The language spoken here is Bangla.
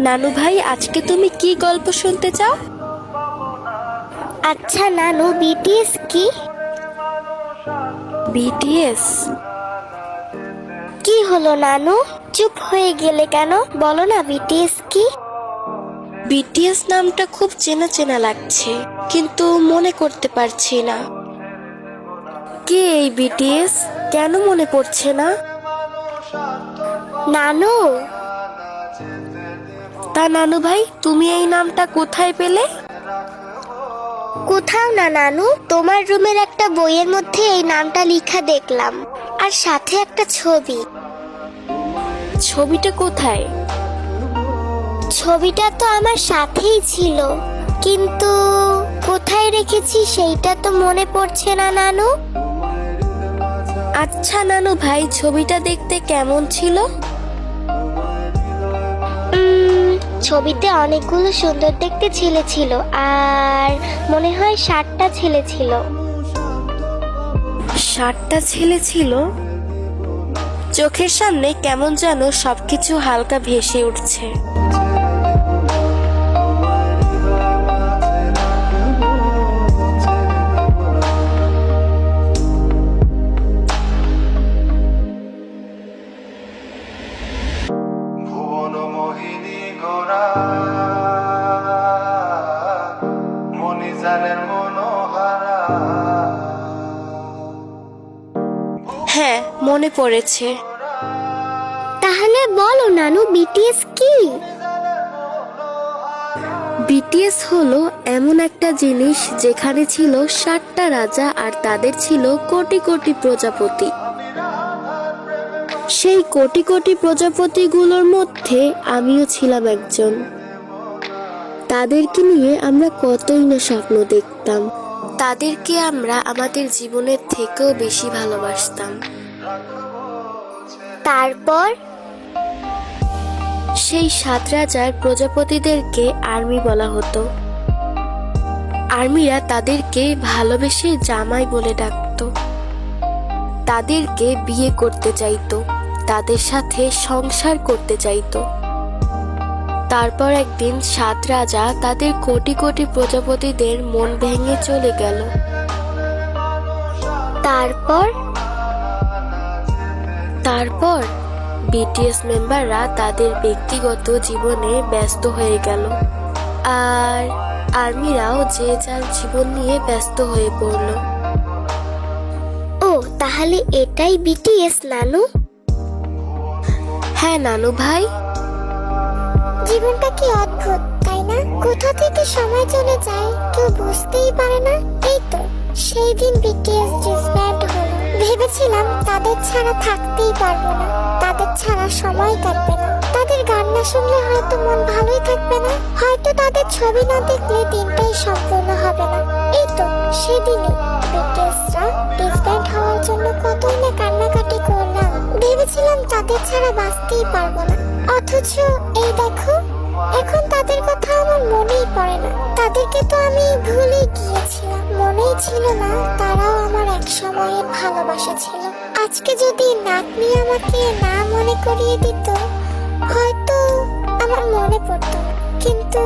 নানু ভাই, আজকে তুমি কি গল্প শুনতে চাও? আচ্ছা নানু, বিটিএস কি? বিটিএস? কি হলো নানু, চুপ হয়ে গেলে কেন? বলো না বিটিএস কি? বিটিএস নামটা খুব চেনা চেনা লাগছে, কিন্তু মনে করতে পারছি না। কে এই বিটিএস? কেন মনে পড়ছে না? নানু, তা নানু ভাই, তুমি এই নামটা কোথায় পেলে? কোথাও না নানু, তোমার রুমের একটা বইয়ের মধ্যে এই নামটা লেখা দেখলাম, আর সাথে একটা ছবি। ছবিটা কোথায়? ছবিটা তো আমার সাথেই ছিল, কিন্তু কোথায় রেখেছি সেইটা তো মনে পড়ছে না নানু। আচ্ছা নানু ভাই, ছবিটা দেখতে কেমন ছিল? ছবিতে অনেকগুলো সুন্দর দেখতে ছেলে ছিল, আর মনে হয় 7টা ছেলে ছিল। 7টা ছেলে ছিল? চোখের সামনে কেমন যেন সবকিছু হালকা ভেসে উঠছে। ভুবন মোহিনী গোরা মনিজানের মনোহারা। হ্যাঁ, মনে পড়েছে। তাহলে বলো নানু, বিটিএস কি? বিটিএস হলো এমন একটা জিনিস যেখানে ছিল 7টা রাজা আর তাদের ছিল কোটি কোটি প্রজাপতি। সেই কোটি কোটি প্রজাপতিগুলোর মধ্যে আমিও ছিলাম একজন। তাদেরকে নিয়ে আমরা কতই না স্বপ্ন দেখতাম। তাদেরকে আমরা আমাদের জীবনের থেকেও বেশি ভালোবাসতাম। তারপর? সেই 7 রাজার প্রজাপতিদেরকে আর্মি বলা হতো। আর্মিরা তাদেরকে ভালোবেসে জামাই বলে ডাকতো। তাদেরকে বিয়ে করতে চাইতো, তাদের সাথে সংসার করতে চাইতো। তারপর একদিন 7 রাজা তাদের কোটি কোটি প্রজাপতিদের মন ভেঙে চলে গেল। তারপর? তারপর বিটিএস মেম্বাররা তাদের ব্যক্তিগত জীবনে ব্যস্ত হয়ে গেল, আর আর্মিরাও যে যার জীবন নিয়ে ব্যস্ত হয়ে পড়ল। ও, তাহলে এটাই বিটিএস নানু? হ্যাঁ নানু ভাই। জীবনটা কি অদ্ভুত, তাই না? কোথা থেকে সময় চলে যায় কেউ বুঝতেই পারে না। এই তো সেই দিন বিটিএস ডিসব্যান্ড হলো। ভেবেছিলাম তাদের ছাড়া থাকতেই পারবো না, তাদের ছাড়া সময় কাটবে না, তাদের গান না শুনলে হয়তো মন ভালোই থাকবে না, হয়তো তাদের ছবি না দেখলে দিনটাই সম্পূর্ণ হবে না। এই তো সেদিনই বিটিএসরা ডিসব্যান্ড হওয়ার জন্য কতই না কান্নাকাটি করলাম। ভেবেছিলাম তাদের ছাড়া বাঁচতেই পারবো না, অথচ এই দেখো, এখন তাদের কথা আমার মনেই পড়ে না। তাদেরকে তো আমি ভুলে গিয়েছিলাম, মনেই ছিল না তারাও আমার এক সময়ের ভালোবাসা ছিল। আজকে যদি নাতনি আমাকে না মনে করিয়ে দিত, হয়তো আমার মনে পড়তো না, কিন্তু